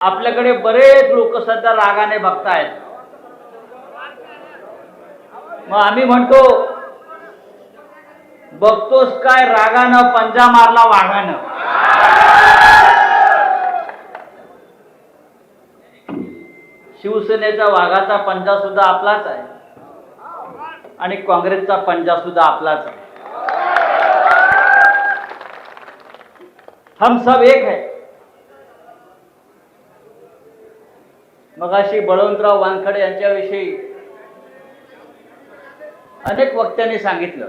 आपल्याकडे बरेच लोक सध्या रागाने बघतायत. मग आम्ही म्हणतो, बघतोस काय रागानं पंजा मारला वाघानं. शिवसेनेचा वाघाचा पंजा सुद्धा आपलाच आहे आणि काँग्रेसचा पंजा सुद्धा आपलाच आहे. हम सब एक है. मगाशी बळवंतराव वानखडे यांच्याविषयी अनेक वक्त्यांनी सांगितलं,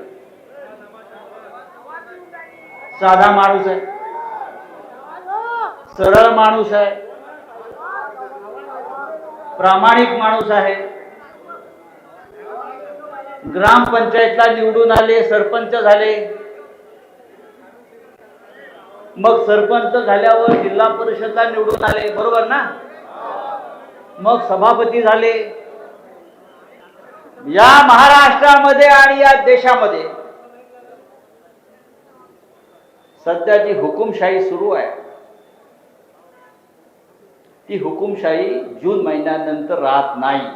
साधा माणूस आहे, सरळ माणूस आहे, प्रामाणिक माणूस आहे. ग्रामपंचायतला निवडून आले, सरपंच झाले, मग सरपंच झाल्यावर जिल्हा परिषदला निवडून आले, बरोबर ना. मग सभापती झाले. या महाराष्ट्रामध्ये आणि या देशामध्ये सध्या जी हुकुमशाही सुरू आहे, ती हुकुमशाही जून महिन्यानंतर राहत नाही.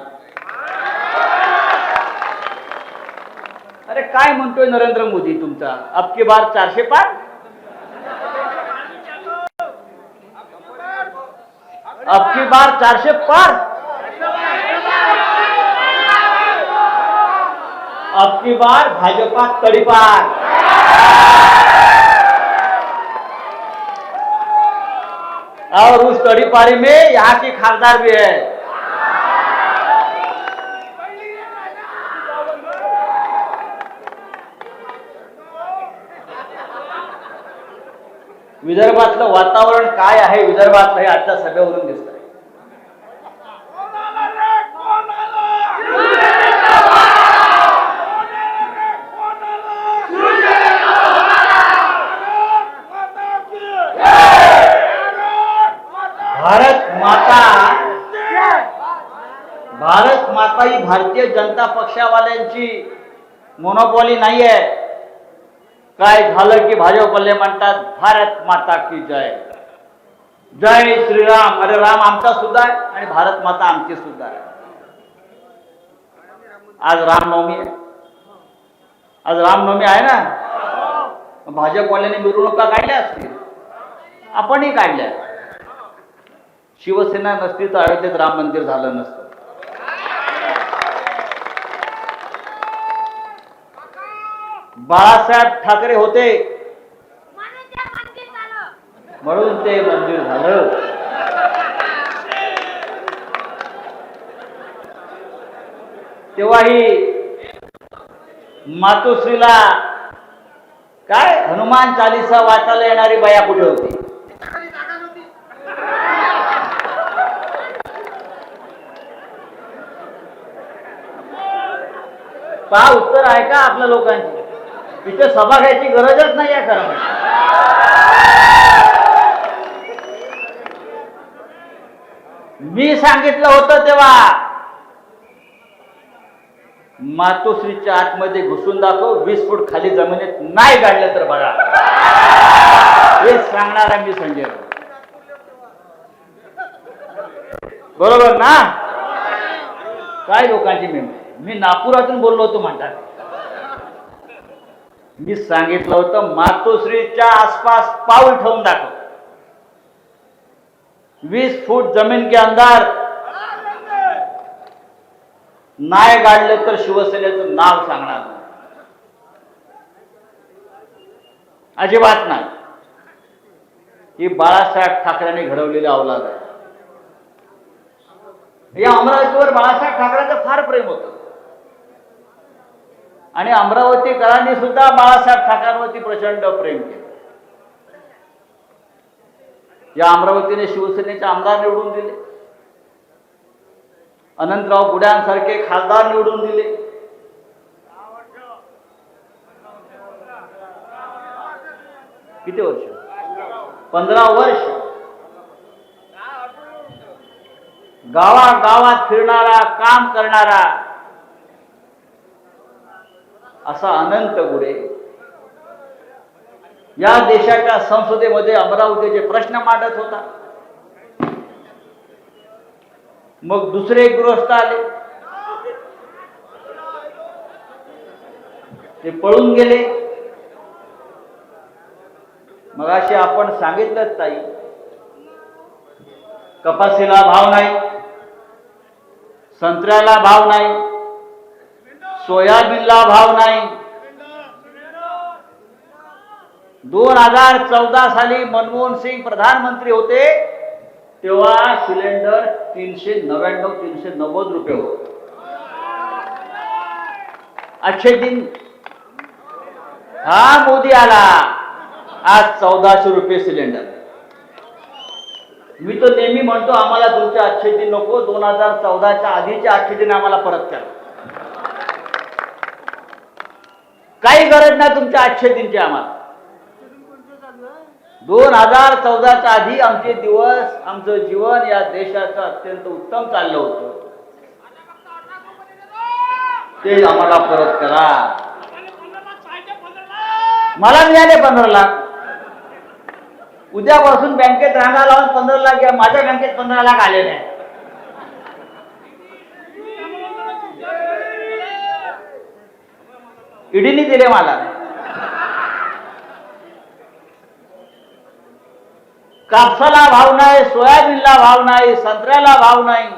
अरे काय म्हणतोय नरेंद्र मोदी तुमचा, अब की बार 400 पार. अब की बार 400 पार. अब की बार भाजपा तड़ीपार. और उस तड़ीपारी में यहाँ की खासदार भी है. विदर्भातलं वातावरण काय आहे, विदर्भातलं हे आजच्या सभेवरून दिसत आहे. भारत माता ही भारतीय जनता पक्षावाल्यांची मोनोपॉली नाही आहे. काय झालं की भाजपले म्हणतात भारत माता की जय, जय श्रीराम. अरे राम आमचा सुद्धा आहे आणि भारत माता आमची सुद्धा आहे. आज रामनवमी आहे, आज रामनवमी आहे ना. भाजपवाल्यांनी मिरवणुका काढल्या असतील, आपणही काढल्या. शिवसेना नसती तर अयोध्येत राम मंदिर झालं नसतं. बाळासाहेब ठाकरे होते म्हणून ते मंदिर झालं. तेव्हाही मातोश्रीला काय हनुमान चालीसा वाचायला येणारी बाया कुठे होती. पहा, उत्तर आहे का आपल्या लोकांची. इथे सभा घ्यायची गरजच नाही आहे खरं म्हणजे. मी सांगितलं होतं तेव्हा, मातोश्रीच्या आतमध्ये घुसून दाखव, 20 फूट खाली जमिनीत नाही गाडलं तर बघा. हे सांगणारा मी संजय, बरोबर ना. काय लोकांची मेमरी. मी नागपुरातून बोललो होतो म्हणतात. मी सांगितलं होतं मातोश्रीच्या आसपास पाऊल ठेवून दाखव, 20 फूट जमीन के अंदर नाही गाडलं तर शिवसेनेचं नाव सांगणार नाही. अजिबात नाही. ही बाळासाहेब ठाकरेंनी घडवलेली अवलाद आहे. या अमरावतीवर बाळासाहेब ठाकरेंचं फार प्रेम होतं आणि अमरावतीकरांनी सुद्धा बाळासाहेब ठाकरेंवरती प्रचंड प्रेम केलं. या अमरावतीने शिवसेनेचे आमदार निवडून दिले, अनंतराव गुड्यांसारखे खासदार निवडून दिले. किती वर्ष? 15 वर्ष. गावागावात फिरणारा, काम करणारा असा अनंत गुडे या देशाच्या संसदेमध्ये अमरावतीचे प्रश्न मांडत होता. मग दुसरे गृहस्थ आले, ते पळून गेले. मग असे आपण सांगितलंच ताई, कपाशीला भाव नाही, संत्र्याला भाव नाही, सोयाबीनला भाव नाही. 2014 साली मनमोहन सिंग प्रधानमंत्री होते तेव्हा सिलेंडर 390 रुपये होते. अच्छे दिन हा मोदी आला, आज 1400 रुपये सिलेंडर. मी तो नेहमी म्हणतो आम्हाला तुमचे अच्छे दिन नको, 2014च्या आधीचे अच्छे दिन आम्हाला परत करा. काही गरज नाही तुमच्या अच्छे दिनची आम्हाला. 2014च्या आधी आमचे दिवस, आमचं जीवन या देशाचं अत्यंत उत्तम चाललं होतं, ते आम्हाला परत करा. मला मिळाले 15 लाख. उद्यापासून बँकेत रांगा लावून 15 लाख घ्या. माझ्या बँकेत 15 लाख आले नाही. ईडीने दिले मला. कापसाला भाव नाही, सोयाबीनला भाव नाही, संत्र्याला भाव नाही.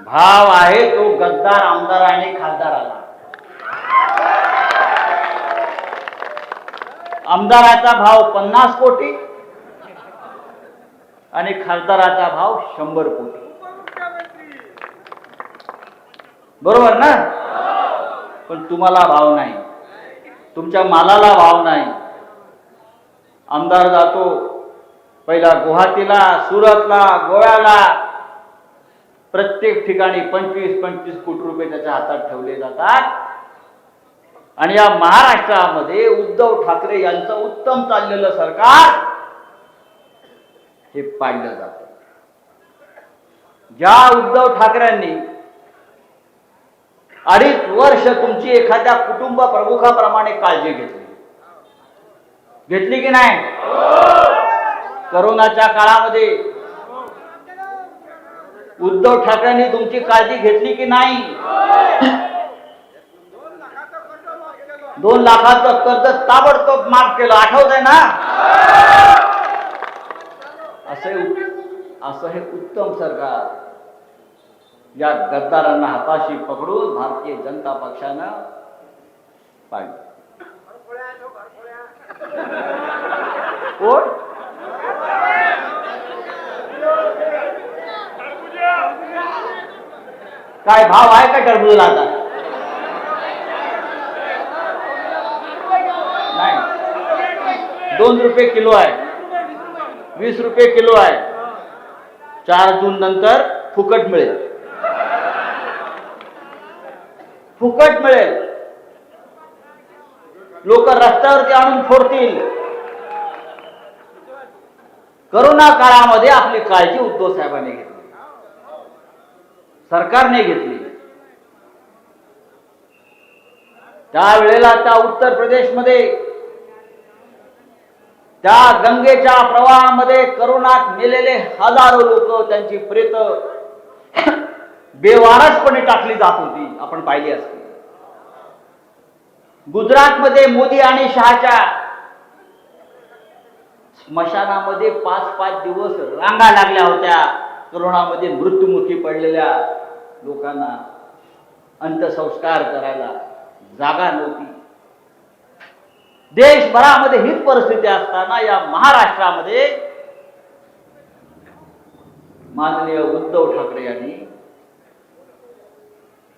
भाव आहे तो गद्दार आमदार आणि खासदाराला. आमदाराचा भाव 50 कोटी आणि खासदाराचा भाव 100 कोटी. बरोबर ना? पण तुम्हाला भाव नाही, तुमच्या मालाला भाव नाही. आमदार जातो पहिला गुवाहाटीला, सुरतला, गोव्याला, प्रत्येक ठिकाणी 25-25 कोटी रुपये त्याच्या हातात ठेवले जातात. आणि या महाराष्ट्रामध्ये उद्धव ठाकरे यांचं उत्तम चाललेलं सरकार हे पाडलं जातं. ज्या उद्धव ठाकरेंनी 2.5 वर्ष तुमची एखाद्या कुटुंब प्रमुखाप्रमाणे काळजी घेतली की नाही? करोनाच्या काळामध्ये उद्धव ठाकरेंनी तुमची काळजी घेतली की नाही? 2 लाखाचं कर्ज ताबडतोब माफ केलं, आठवत आहे ना? असं हे उत्तम सरकार या गद्दारांना हाताशी पकडून भारतीय जनता पक्षानं पाडलं. कोण? काय भाव आहे का टरबूजला आता? नाही, 2 रुपये किलो आहे, 20 रुपये किलो आहे. 4 जून नंतर फुकट मिळेल, फुकट मिळेल. लोक रस्त्यावरती आणून फोडतील. करोना काळामध्ये आपली काळजी उद्धव साहेबांनी घेतली, सरकारने घेतली. त्यावेळेला त्या उत्तर प्रदेशमध्ये त्या गंगेच्या प्रवाहामध्ये करोनात मेलेले हजारो लोक, त्यांची प्रेत बेवारसपणे टाकली जात होती, आपण पाहिली असते. गुजरातमध्ये मोदी आणि शहाच्या स्मशानामध्ये 5-5 दिवस रांगा लागल्या होत्या. करोनामध्ये मृत्युमुखी पडलेल्या लोकांना अंत्यसंस्कार करायला जागा नव्हती. देशभरामध्ये हीच परिस्थिती असताना या महाराष्ट्रामध्ये माननीय उद्धव ठाकरे यांनी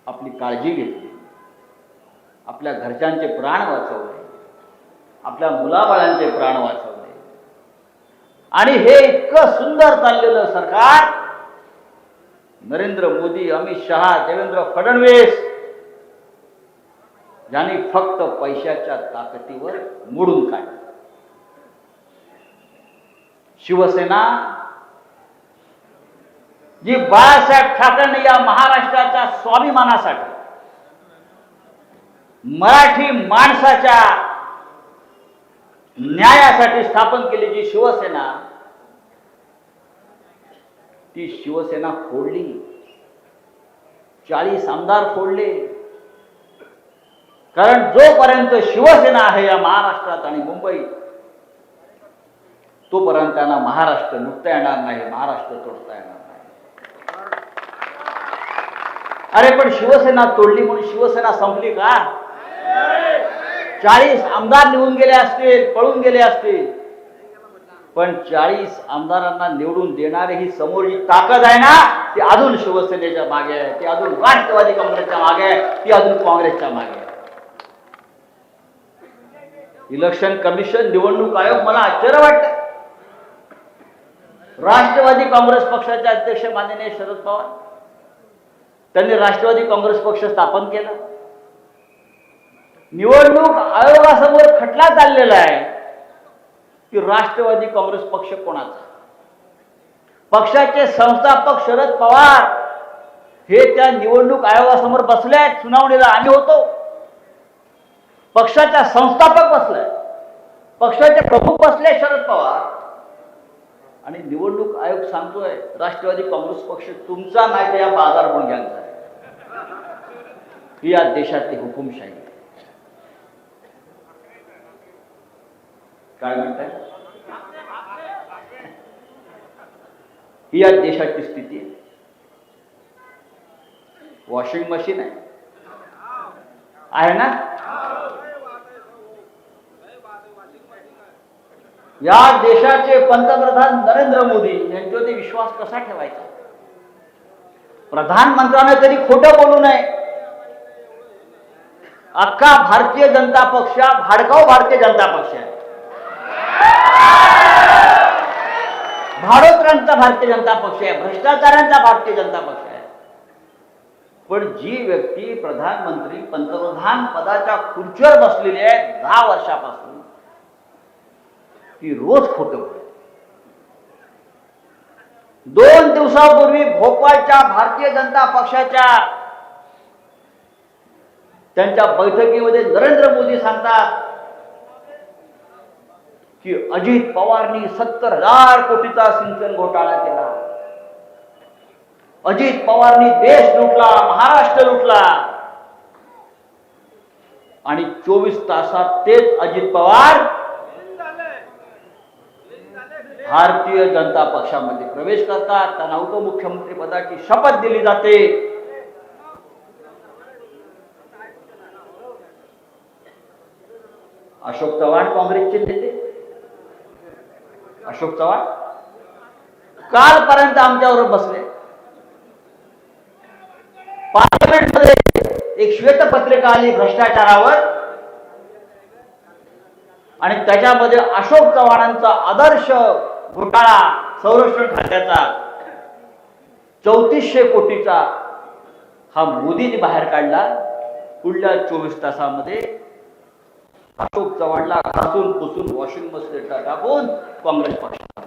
आपली काळजी घेतली, आपल्या घरच्यांचे प्राण वाचवले, आपल्या मुलाबाळांचे प्राण वाचवले. आणि हे इतकं सुंदर चाललेलं सरकार नरेंद्र मोदी, अमित शहा, देवेंद्र फडणवीस यांनी फक्त पैशाच्या ताकदीवर मोडून काढलं. शिवसेना जी बाळासाहेब ठाकरेंनी या महाराष्ट्राच्या स्वाभिमानासाठी, मराठी माणसाच्या न्यायासाठी स्थापन केलेली शिवसेना, ती शिवसेना फोडली, 40 आमदार फोडले. कारण जोपर्यंत शिवसेना आहे या महाराष्ट्रात आणि मुंबईत, तोपर्यंत त्यांना महाराष्ट्र लुटता येणार नाही, महाराष्ट्र तोडता येणार नाही. अरे पण शिवसेना तोडली म्हणून शिवसेना संपली का? 40 आमदार निघून गेले असतील, पळून गेले असतील, पण 40 आमदारांना निवडून देणारी ही समोरची ताकद आहे ना, ती अजून शिवसेनेच्या मागे आहे, ती अजून राष्ट्रवादी काँग्रेसच्या मागे आहे, ती अजून काँग्रेसच्या मागे आहे. इलेक्शन कमिशन, निवडणूक आयोग, मला आश्चर्य वाटतं. राष्ट्रवादी काँग्रेस पक्षाचे अध्यक्ष माननीय शरद पवार, त्यांनी राष्ट्रवादी काँग्रेस पक्ष स्थापन केला. निवडणूक आयोगासमोर खटला चाललेला आहे की राष्ट्रवादी काँग्रेस पक्ष कोणाचा. पक्षाचे संस्थापक शरद पवार हे त्या निवडणूक आयोगासमोर बसले आहेत. सुनावणीला आम्ही होतो. पक्षाचा संस्थापक बसलाय, पक्षाचे प्रमुख बसले शरद पवार, आणि निवडणूक आयोग सांगतोय राष्ट्रवादी काँग्रेस पक्ष तुमचा नाही तर या बाजार गुंड्यांचा आहे. ही या देशातली हुकुमशाही. काय म्हणताय? ही या देशाची स्थिती आहे. वॉशिंग मशीन आहे ना? या देशाचे पंतप्रधान नरेंद्र मोदी यांच्यावरती विश्वास कसा ठेवायचा? प्रधानमंत्र्याने तरी खोटं बोलू नये. अख्खा भारतीय जनता पक्ष भाडकाऊ भारतीय जनता पक्ष आहे, भाडोत्रांचा भारतीय जनता पक्ष आहे, भ्रष्टाचारांचा भारतीय जनता पक्ष आहे. पण जी व्यक्ती प्रधानमंत्री पंतप्रधान पदाच्या खुर्चीवर बसलेली आहे 10 वर्षापासून, ती रोज खोटं बोलते. 2 दिवसापूर्वी भोपाळच्या भारतीय जनता पक्षाच्या त्यांच्या बैठकीमध्ये नरेंद्र मोदी सांगतात की अजित पवारनी 70,000 कोटीचा सिंचन घोटाळा केला. अजित पवारनी देश लुटला, महाराष्ट्र लुटला. आणि 24 तासात तेच अजित पवार भारतीय जनता पक्षामध्ये प्रवेश करतात. त्यांना उपमुख्यमंत्री पदाची शपथ दिली जाते. अशोक चव्हाण काँग्रेसचे नेते, अशोक चव्हाण कालपर्यंत आमच्यावर बसले. पार्लमेंटमध्ये एक श्वेतपत्रिका आली भ्रष्टाचारावर, आणि त्याच्यामध्ये अशोक चव्हाणांचा आदर्श घोटाळा संरक्षण खात्याचा 3400 कोटीचा हा मोदींनी बाहेर काढला. पुढल्या 24 तासामध्ये अशोक चव्हाणला घासून पुसून वॉशिंग मशीनला टाकून काँग्रेस पक्षात.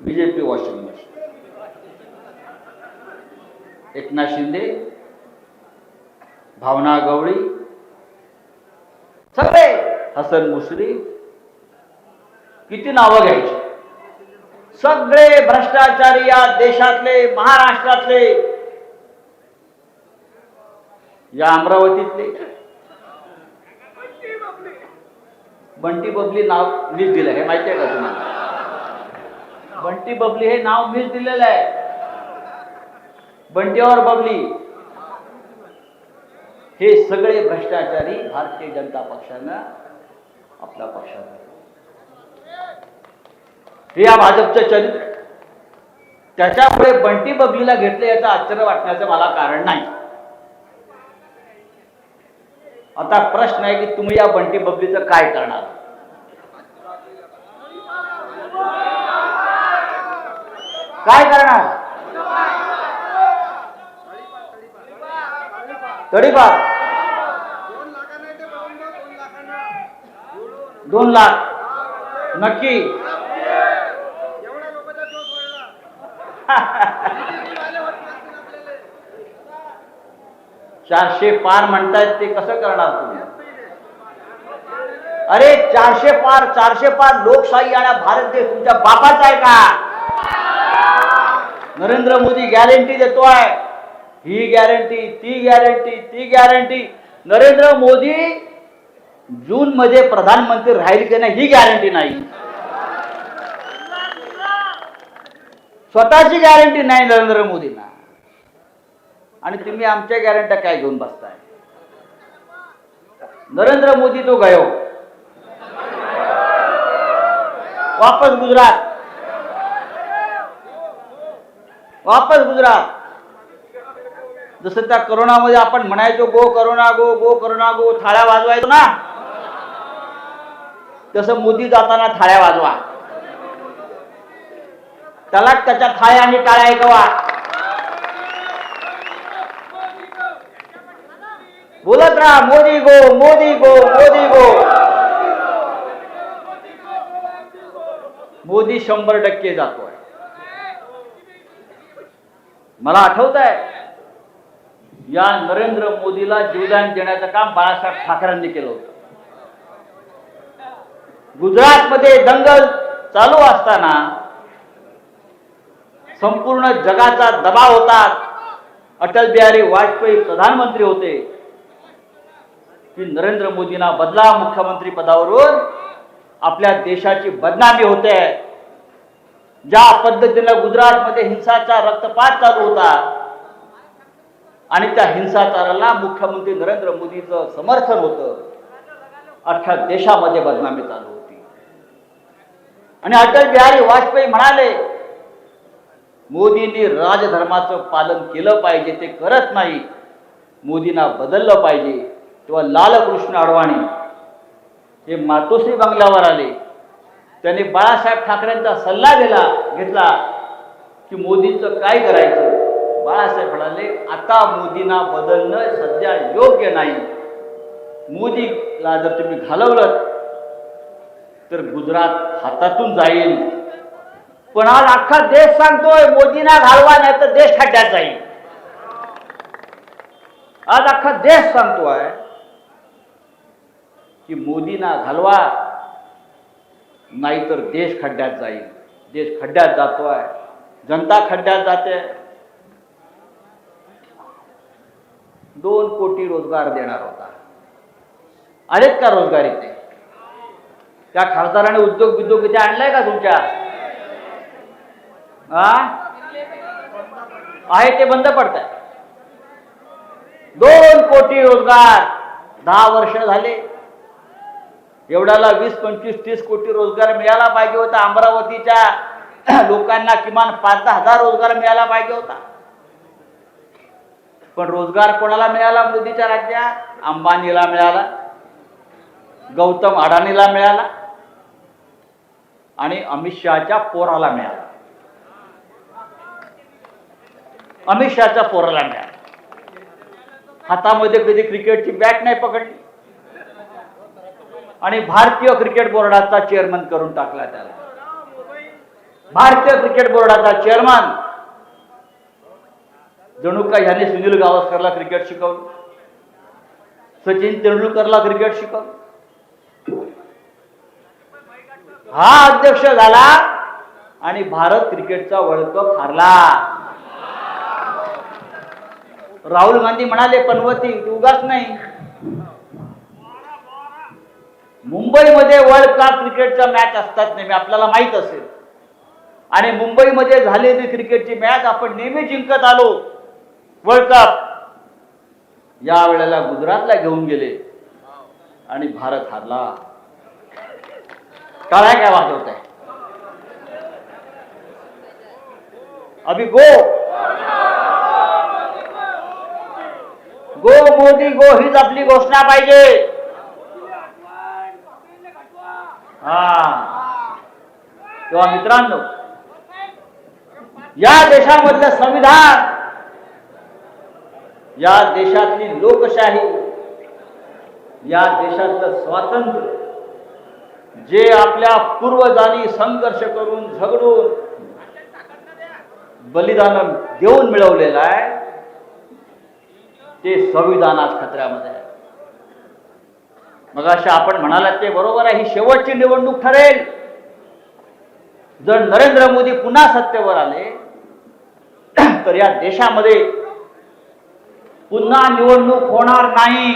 BJP washing machine. Eknath Shinde, Bhavana Gawali, सगळे, हसन मुश्रीफ, किती नावं घ्यायची, सगळे भ्रष्टाचारी या देशातले, महाराष्ट्रातले, या अमरावतीतले. बंटी बबली नाव मीच दिलं, हे माहिती आहे का तुम्हाला? बंटी बबली हे नाव मीच दिलेलं आहे. बंटी और बबली हे सगळे भ्रष्टाचारी भारतीय जनता पक्षानं आपल्या पक्षात. हे या भाजपचं चरित्र. त्याच्यामुळे बंटी बबलीला घेतलं याचं आश्चर्य वाटण्याचं मला कारण नाही. आता प्रश्न आहे की तुम्ही या बंटी बबलीचं काय करणार? काय करणार? तडीपार 2 लाख नक्की. चारशे पार म्हणतायत ते कसं करणार तुम्ही? अरे 400 पार लोकशाही आणि भारत देश तुमच्या बापाचा आहे का? नरेंद्र मोदी गॅरंटी देतोय, ही गॅरंटी, ती गॅरंटी, ती गॅरंटी. नरेंद्र मोदी जून मध्ये प्रधानमंत्री राहील की नाही ही गॅरंटी नाही. स्वतःची गॅरंटी नाही नरेंद्र मोदींना, आणि तुम्ही आमच्या गॅरंट्या काय घेऊन बसताय? नरेंद्र मोदी तो गयो वापस गुजरात, वापस गुजरात. जसं त्या करोनामध्ये आपण म्हणायचो go corona go, go corona go, थाळ्या वाजवायचो ना, तसं मोदी जाताना थाळ्या वाजवा. त्याला त्याच्या थाळ्या आणि टाळ्या ऐकवा. बोलत राहा मोदी गो, मोदी गो, मोदी गो. मोदी 100% जातोय. मला आठवत आहे या नरेंद्र मोदीला जीवदान देण्याचं काम बाळासाहेब ठाकरेंनी केलं होतं. गुजरातमध्ये दंगल चालू असताना संपूर्ण जगाचा दबाव होता. अटल बिहारी वाजपेयी प्रधानमंत्री होते की नरेंद्र मोदींना बदला मुख्यमंत्री पदावरून आपल्या देशाची बदनामी होते. ज्या पद्धतीने गुजरातमध्ये हिंसाचार रक्तपात चालू होता आणि त्या हिंसाचाराला मुख्यमंत्री नरेंद्र मोदीचं समर्थन होतं, अख्ख्या देशामध्ये बदनामी चालू होती. आणि अटल बिहारी वाजपेयी म्हणाले मोदींनी राजधर्माचं पालन केलं पाहिजे, ते करत नाही, मोदींना बदललं पाहिजे. तेव्हा लालकृष्ण अडवाणी हे मातोश्री बंगल्यावर आले. त्यांनी बाळासाहेब ठाकरेंचा सल्ला घेतला की मोदींचं काय करायचं. बाळासाहेब म्हणाले आता मोदींना बदलणं सध्या योग्य नाही. मोदीला जर तुम्ही घालवलं तर गुजरात हातातून जाईल. पण आज अख्खा देश सांगतोय मोदींना घालवा नाही तर देश खड्ड्यात जाईल. आज अख्खा देश सांगतोय की मोदींना घालवा नाहीतर देश खड्ड्यात जाईल. देश खड्ड्यात जातोय, जनता खड्ड्यात जाते. 2 कोटी रोजगार देणार होता, आलेत का रोजगार इथे? त्या खासदाराने उद्योग इथे आणलाय का तुमच्या? आहे ते बंद पडत आहे. 2 कोटी रोजगार 10 वर्ष झाले. एवढ्याला 20, 25, 30 कोटी रोजगार मिळाला पाहिजे होता. अमरावतीच्या लोकांना किमान 5-10 हजार रोजगार मिळाला पाहिजे होता. पण रोजगार कोणाला मिळाला? मोदीच्या राज्यात अंबानीला मिळाला, गौतम अडाणीला मिळाला आणि अमित शहाच्या पोराला मिळाला. अमित शहाच्या पोराला मिळाला. हातामध्ये कधी क्रिकेटची बॅट नाही पकडली आणि भारतीय क्रिकेट बोर्डाचा चेअरमन करून टाकला त्याला. भारतीय क्रिकेट बोर्डाचा चेअरमन. जणू काय ह्याने सुनील गावस्करला क्रिकेट शिकवलं, सचिन तेंडुलकरला क्रिकेट शिकवलं. हा अध्यक्ष झाला आणि भारत क्रिकेटचा वर्ल्ड कप हारला. राहुल गांधी म्हणाले पनवती उगाच नाही. मुंबईमध्ये वर्ल्ड कप क्रिकेटच्या मॅच असतात नेहमी, आपल्याला माहित असेल. आणि मुंबईमध्ये झालेली क्रिकेटची मॅच आपण नेहमी जिंकत आलो वर्ल्ड कप. या वेळेला गुजरातला घेऊन गेले आणि भारत हारला. टाळ्या काय वाजवत आहे? अभी गो गो मोदी गो हीच आपली घोषणा पाहिजे. तेव्हा मित्रांनो, या देशामधलं संविधान, या देशातली लोकशाही, या देशातलं स्वातंत्र्य जे आपल्या पूर्वजांनी संघर्ष करून झगडून बलिदान देऊन मिळवलेलं आहे, ते संविधान आज खतऱ्यामध्ये आहे. मग अशा आपण म्हणालात ते बरोबर आहे, ही शेवटची निवडणूक ठरेल. जर नरेंद्र मोदी पुन्हा सत्तेवर आले तर या देशामध्ये पुन्हा निवडणूक होणार नाही,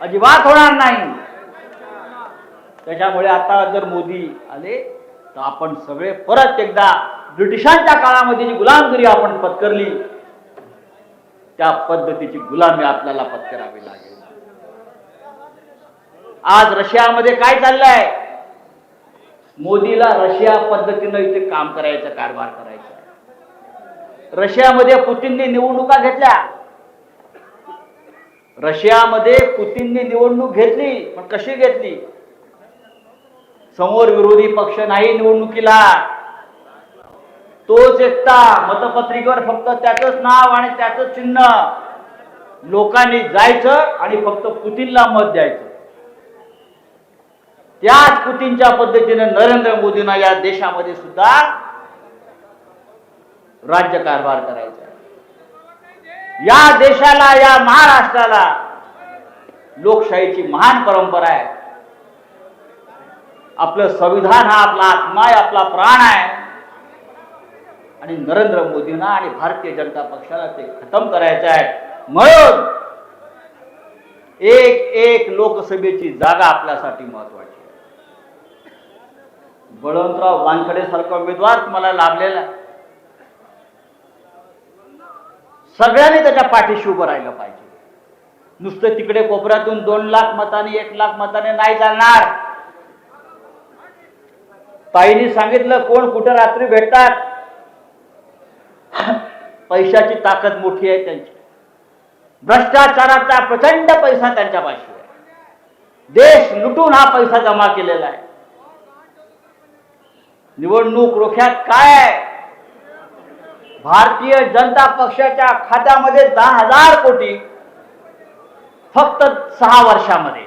अजिबात होणार नाही. त्याच्यामुळे आता जर मोदी आले तर आपण सगळे परत एकदा ब्रिटिशांच्या काळामध्ये जी गुलामगिरी आपण पत्करली त्या पद्धतीची गुलामी आपल्याला पत्करावी लागेल. आज रशियामध्ये काय चाललंय? मोदीला रशिया पद्धतीनं इथे काम करायचं, कारभार करायचा. रशियामध्ये पुतीनने निवडणुका घेतल्या, रशियामध्ये पुतीनने निवडणूक घेतली, पण कशी घेतली? समोर विरोधी पक्ष नाही निवडणुकीला, तोच एकटा मतपत्रिकेवर फक्त त्याचंच नाव आणि त्याचंच चिन्ह, लोकांनी जायचं आणि फक्त पुतीनला मत द्यायचं. त्याच पुतीनच्या पद्धतीने नरेंद्र मोदींना या देशामध्ये सुद्धा राज्यकारभार करायचा. या देशाला, या महाराष्ट्राला लोकशाहीची महान परंपरा आहे. आपलं संविधान हा आपला आत्मा आहे, आपला प्राण आहे. आणि नरेंद्र मोदींना आणि भारतीय जनता पक्षाला ते खतम करायचं आहे. म्हणून एक एक लोकसभेची जागा आपल्यासाठी महत्वाची आहे. बळवंतराव वानखडे सारखा उमेदवार तुम्हाला लाभलेला आहे. सगळ्यांनी त्याच्या पाठीशी उभं राहिलं पाहिजे. नुसतं तिकडे कोपऱ्यातून 2 लाख मतांनी 1 लाख मतांनी नाही चालणार. ताईंनी सांगितलं कोण कुठं रात्री भेटतात. पैशाची ताकद मोठी आहे त्यांची, भ्रष्टाचाराचा प्रचंड पैसा त्यांच्यापाशी आहे. देश लुटून हा पैसा जमा केलेला आहे. निवडणूक रोख्यात काय आहे? भारतीय जनता पक्षाच्या खात्यामध्ये 10,000 कोटी फक्त 6 वर्षामध्ये,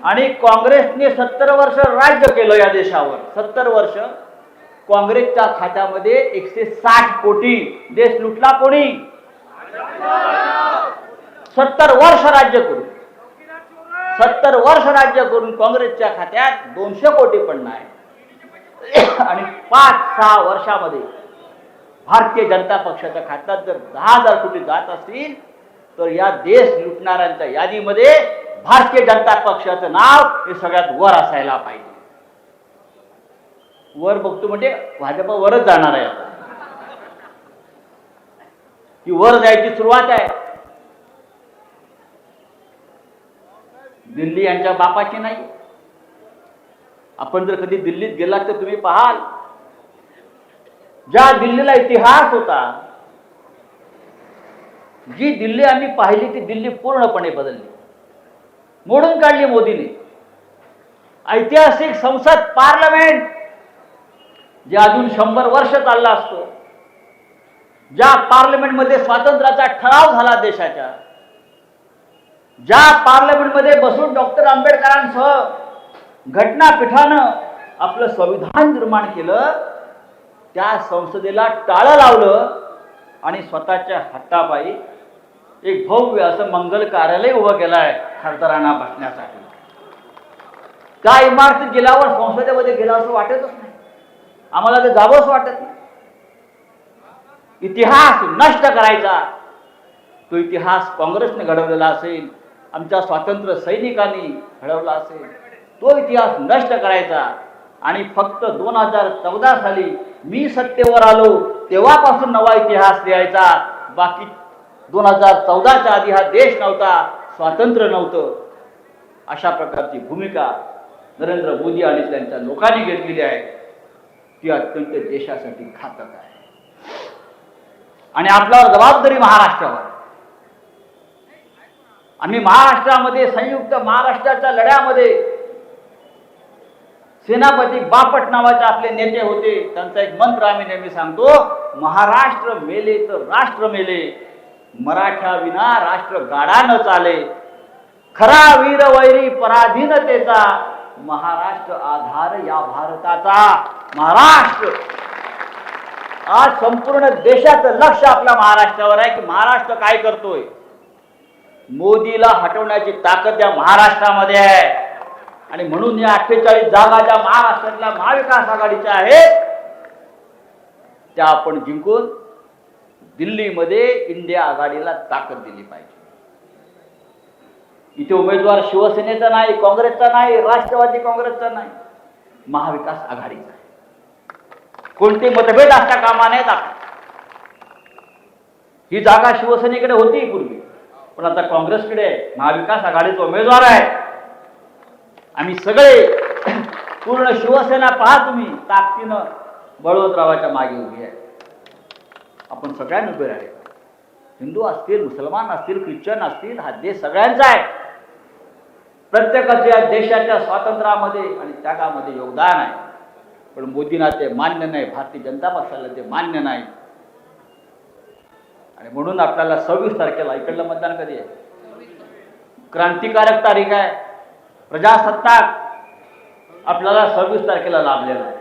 आणि काँग्रेसने 70 वर्ष राज्य केलं या देशावर. 70 वर्ष काँग्रेसच्या खात्यामध्ये 160 कोटी. देश लुटला कोणी? 70 वर्ष राज्य करून, 70 वर्ष राज्य करून काँग्रेसच्या खात्यात 200 कोटी पण नाही. आणि 5-6 वर्षामध्ये भारतीय जनता पक्षाच्या खात्यात जर 10,000 कोटी जात असतील तर या देश लुटणाऱ्यांच्या यादीमध्ये भारतीय जनता पक्षाचं नाव हे सगळ्यात वर असायला पाहिजे. वर बघतो म्हणजे भाजप वरच जाणार आहे. आता ही वर जायची सुरुवात आहे. दिल्ली यांच्या बापाची नाही. आपण जर कधी दिल्लीत गेलात तर तुम्ही पाहाल, ज्या दिल्लीला इतिहास होता, जी दिल्ली आम्ही पाहिली ती दिल्ली पूर्णपणे बदलली, मोडून काढली मोदीने. ऐतिहासिक संसद, पार्लमेंट जे अजून 100 वर्ष चालला असतो, ज्या पार्लमेंटमध्ये स्वातंत्र्याचा ठराव झाला देशाच्या, ज्या पार्लमेंटमध्ये बसून डॉक्टर आंबेडकरांसह घटनापीठानं आपलं संविधान निर्माण केलं, त्या संसदेला टाळं लावलं आणि स्वतःच्या हातापायी एक भव्य असं मंगल कार्यालय उभं केलं आहे खासदारांना बसण्यासाठी. त्या इमारतीत गेल्यावर, संसदेमध्ये गेला असं वाटतच नाही. आम्हाला ते जावंच वाटत नाही. इतिहास नष्ट करायचा, तो इतिहास काँग्रेसने घडवलेला असेल, आमच्या स्वातंत्र्य सैनिकांनी घडवला असेल, तो इतिहास नष्ट करायचा. आणि फक्त 2014 साली मी सत्तेवर आलो तेव्हापासून नवा इतिहास लिहायचा. बाकी 2014च्या आधी हा देश नव्हता, स्वातंत्र्य नव्हतं. अशा प्रकारची भूमिका नरेंद्र मोदी आणि त्यांच्या लोकांनी घेतलेली आहे. ती अत्यंत देशासाठी घातक आहे. आणि आपल्यावर जबाबदारी महाराष्ट्रावर. आम्ही महाराष्ट्रामध्ये, संयुक्त महाराष्ट्राच्या लढ्यामध्ये सेनापती बापट नावाचे आपले नेते होते. त्यांचा एक मंत्र आम्ही नेहमी सांगतो, महाराष्ट्र मेले तर राष्ट्र मेले, मराठा विना राष्ट्र गाडा न चाले, खरा वीर वैरी पराधीनतेचा, महाराष्ट्र आधार या भारताचा. महाराष्ट्र, आज संपूर्ण देशाचं लक्ष आपल्या महाराष्ट्रावर आहे की महाराष्ट्र काय करतोय. मोदीला हटवण्याची ताकद या महाराष्ट्रामध्ये आहे. आणि म्हणून या 48 जागा ज्या महाराष्ट्रातल्या महाविकास आघाडीच्या आहेत त्या आपण जिंकून दिल्लीमध्ये इंडिया आघाडीला ताकद दिली पाहिजे. इथे उमेदवार शिवसेनेचा नाही, काँग्रेसचा नाही, राष्ट्रवादी काँग्रेसचा नाही, महाविकास आघाडीचा आहे. कोणते मतभेद असता कामा नयेत. ही जागा शिवसेनेकडे होती पूर्वी, पण आता काँग्रेसकडे महाविकास आघाडीचा उमेदवार आहे. आम्ही सगळे पूर्ण शिवसेना पहा तुम्ही ताकदीनं बळवंतरावाच्या मागे उभी आहे. आपण सगळ्यांनी उभे राहिले. हिंदू असतील, मुसलमान असतील, ख्रिश्चन असतील, हा देश सगळ्यांचा आहे. प्रत्येकाचे या देशाच्या स्वातंत्र्यामध्ये आणि त्यागामध्ये योगदान आहे. पण मोदींना ते मान्य नाही, भारतीय जनता पक्षाला ते मान्य नाही. आणि म्हणून आपल्याला 26 तारखेला इकडलं मतदान कधी आहे? क्रांतिकारक तारीख आहे. प्रजासत्ताक आपल्याला 26 तारखेला लाभलेला आहे.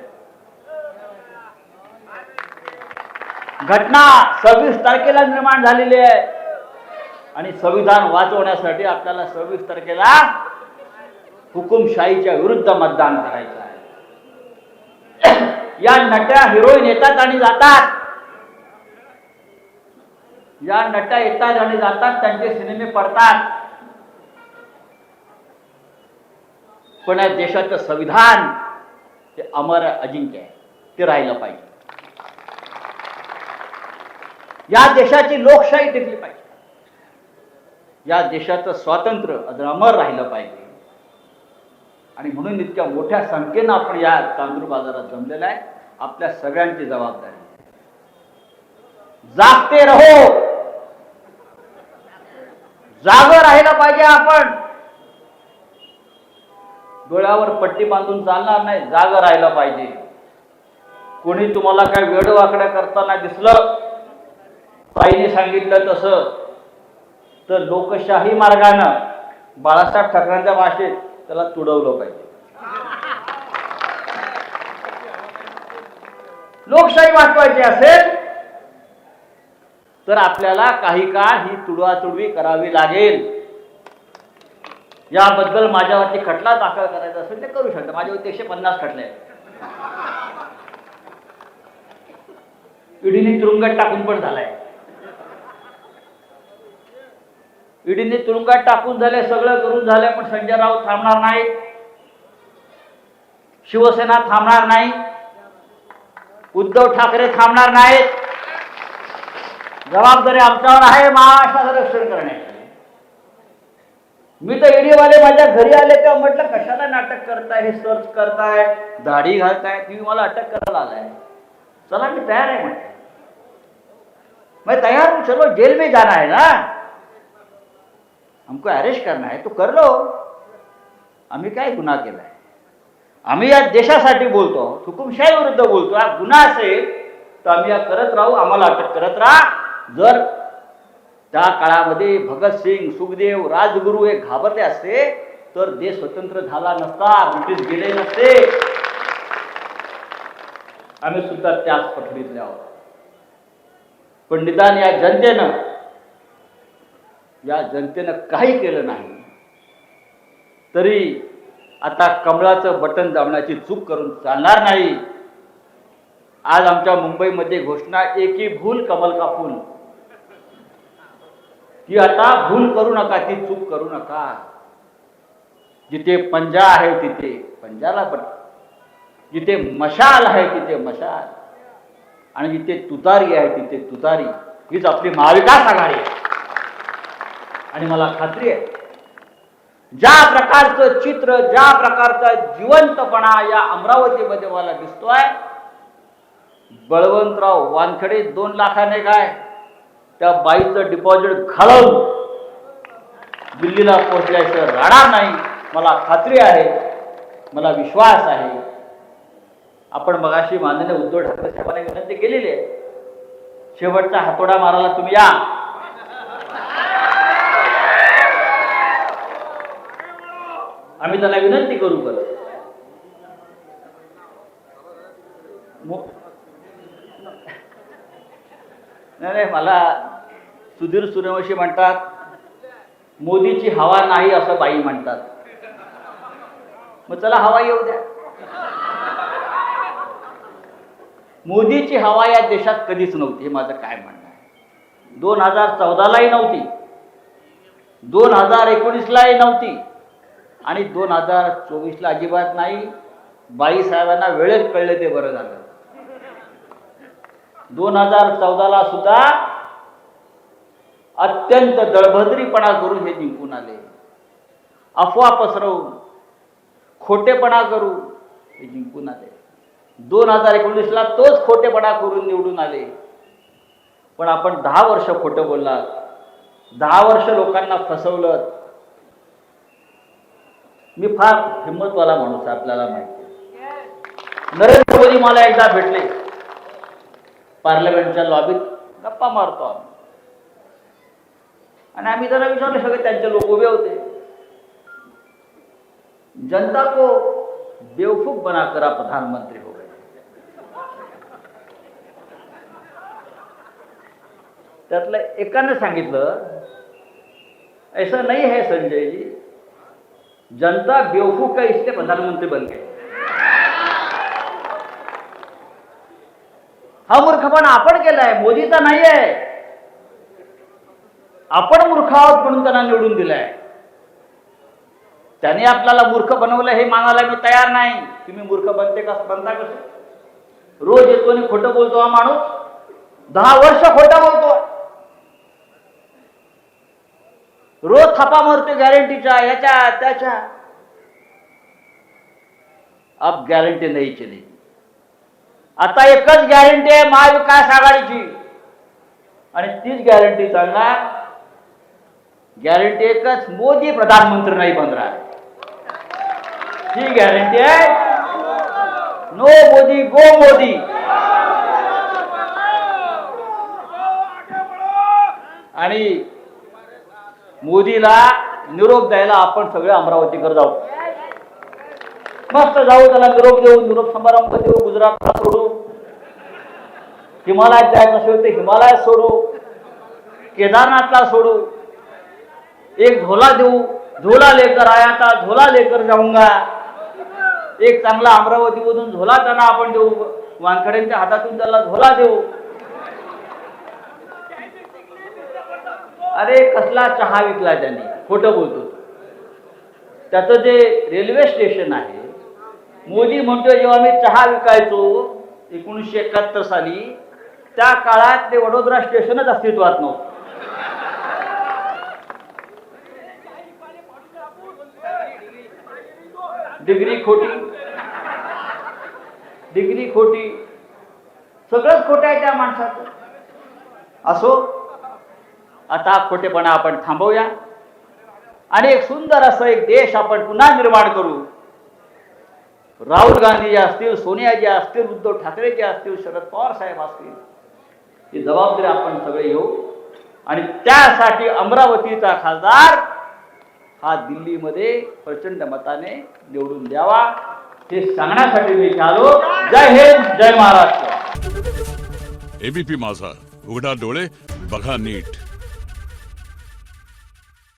घटना 26 तारखेला निर्माण झालेली आहे आणि संविधान वाचवण्यासाठी आपल्याला 26 तारखेला हुकुमशाहीच्या विरुद्ध मतदान करायचं आहे. या नट्या हिरोईन येतात आणि जातात, या नट्या येतात आणि जातात, त्यांचे सिनेमे पडतात, पण या देशाचं संविधान ते अमर अजिंक्य आहे, ते राहिलं पाहिजे. या देशाची लोकशाही टिकली पाहिजे, या देशाचं स्वातंत्र्य अमर राहिलं पाहिजे. आणि म्हणून इतक्या मोठ्या संख्येनं आपण या तांदूळ बाजारात जमलेला आहे. आपल्या सगळ्यांची जबाबदारी, जागते रहो, जागं राहिलं पाहिजे. आपण डोळ्यावर पट्टी बांधून चालणार नाही, जागं राहिलं पाहिजे. कोणी तुम्हाला काय वेडवाकडं करताना दिसलं, ताईने सांगितलं तसं, तर लोकशाही मार्गानं बाळासाहेब ठाकरेंच्या भाषेत त्याला तुडवलं पाहिजे. लोकशाही वाचवायची असेल तर आपल्याला काही काळ ही तुडवातुडवी करावी लागेल. याबद्दल माझ्यावरती खटला दाखल करायचा असेल ते करू शकता. माझ्यावरती 150 खटले आहेत. ईडीने तुरुंगात टाकून पण झालाय. ईडीने तुरुंगात टाकून झाले, सगळं करून झाले, पण संजय राऊत थांबणार नाही, शिवसेना थांबणार नाही, उद्धव ठाकरे थांबणार नाहीत. जबाबदारी आमच्यावर आहे महाराष्ट्राचं रक्षण करण्याची. मी तर ईडीवाले माझ्या घरी आले तेव्हा म्हटलं कशाला नाटक करताय, हे सर्च करताय, दाढी घालताय, तुम्ही मला अटक करायला आलाय. चला मी तयार आहे म्हटलं. मैं तैयार हूं, चलो जेल में जाना है ना, हमको अरेस्ट करना है तो कर लो. आम्ही काय गुन्हा केलाय? आम्ही या देशासाठी बोलतो, हुकुमशाही विरुद्ध बोलतो. हा गुन्हा असेल तर आम्ही या करत राहू, आम्हाला अटक करत राहा. जर त्या काळामध्ये भगतसिंग, सुखदेव, राजगुरू हे घाबरले असते तर देश स्वतंत्र झाला नसता, ब्रिटिश गेले नसते. आम्ही सुद्धा त्याच पठडीतले आहोत. पण निदान या जनतेनं काही केलं नाही तरी आता कमळाचं बटन दाबण्याची चूक करून चालणार नाही. आज आमच्या मुंबईमध्ये घोषणा, एक ही भूल कमल का फूल, की आता भूल करू नका, ती चूक करू नका. जिथे पंजा आहे तिथे पंजाला बटन, जिथे मशाल आहे तिथे मशाल, आणि जिथे तुतारी आहे तिथे तुतारी. हीच आपली महाविकास आघाडी आहे. आणि मला खात्री आहे ज्या प्रकारचं चित्र, ज्या प्रकारचा जिवंतपणा या अमरावतीमध्ये मला दिसतोय, बळवंतराव वानखडे 2 लाखाने काय त्या बाईचं डिपॉझिट घालवून दिल्लीला पोहोचल्याशिवाय राहणार नाही. मला खात्री आहे, मला विश्वास आहे. आपण मगाशी माननीय उद्धव ठाकरे साहेबांना विनंती केलेली आहे, शेवटचा हातोडा मारायला तुम्ही या. आम्ही त्याला विनंती करू परत. नाही, मला सुधीर सूर्यवंशी म्हणतात, मोदीची हवा नाही असं बाई म्हणतात. मग चला हवा येऊ द्या. मोदीची हवा या देशात कधीच नव्हती, हे माझं काय म्हणणं आहे. 2014लाही नव्हती, 2019लाही नव्हती आणि 2024ला अजिबात नाही. बाईसाहेबांना वेळेत कळले ते बरं झालं. 2014ला सुद्धा अत्यंत दळभद्रीपणा करून हे जिंकून आले. अफवा पसरवून खोटेपणा करून हे जिंकून आले. 2019ला तोच खोटेपणा करून निवडून आले. पण आपण 10 वर्ष खोटं बोललात, 10 वर्ष लोकांना फसवलं. मी फार हिंमतवाला माणूस आहे, आपल्याला माहिती आहे. नरेंद्र मोदी मला एकदा भेटले, पार्लमेंटच्या लॉबीत गप्पा मारतो आम्ही, आणि आम्ही जरा विचारलं, सगळे त्यांचे लोक उभे होते. जनता को बेवकूफ बनाकर आप प्रधानमंत्री हो गए. त्यातलं एकाने सांगितलं, ऐसा नहीं है संजय जी, जनता बेवकूफ का इसलिए प्रधानमंत्री बन गए. हा मूर्खपणा आपण केलाय, मोदीचा नाही आहे. आपण मूर्ख आहोत म्हणून त्यांना निवडून दिलाय. त्याने आपल्याला मूर्ख बनवलं हे मानायला मी तयार नाही. तुम्ही मूर्ख बनता कसं? रोज येतो आणि खोटं बोलतो हा माणूस. 10 वर्ष खोटं बोलतो, रोज थापा मारतो गॅरंटीच्या, याच्या त्याच्या. अब गॅरंटी नाही चली. आता एकच गॅरंटी आहे महाविकास आघाडीची, आणि तीच गॅरंटी चालणार. गॅरंटी एकच, मोदी प्रधानमंत्री नाही बनणार. ही गॅरंटी आहे. नो मोदी गो मोदी. आणि मोदीला निरोप द्यायला आपण सगळे अमरावतीकडे जाऊ. मस्त जाऊ, त्याला निरोप देऊ, निरोप समारंभ देऊ. गुजरातला सोडू, हिमालयात जायचं असेल तर हिमालयात सोडू, केदारनाथला सोडू. एक झोला देऊ, झोला लेकर आया था, झोला लेकर जाऊंगा. एक चांगला अमरावतीमधून झोला त्यांना आपण देऊ, वानखड्यांच्या हातातून त्याला झोला देऊ. अरे कसला चहा विकला त्यांनी, खोटं बोलतो. त्याचं जे रेल्वे स्टेशन आहे, मोदी म्हणतोय जेव्हा मी चहा विकायचो 1971 साली, त्या काळात ते वडोदरा स्टेशनच अस्तित्वात नव्हतं. डिग्री खोटी, डिग्री खोटी, सगळंच खोटं आहे त्या माणसाचं. असो, आता खोटेपणा आपण थांबवूया आणि एक सुंदर असं एक देश आपण पुन्हा निर्माण करू. राहुल गांधी जे असतील, सोनिया जे असतील, उद्धव ठाकरे जे असतील, शरद पवार साहेब असतील, ही जबाबदारी आपण सगळे घेऊ. आणि त्यासाठी अमरावतीचा खासदार हा दिल्लीमध्ये प्रचंड मताने निवडून द्यावा, हे सांगण्यासाठी मी आलो. जय हिंद, जय महाराष्ट्र. एबीपी माझा, उघडा डोळे बघा नीट.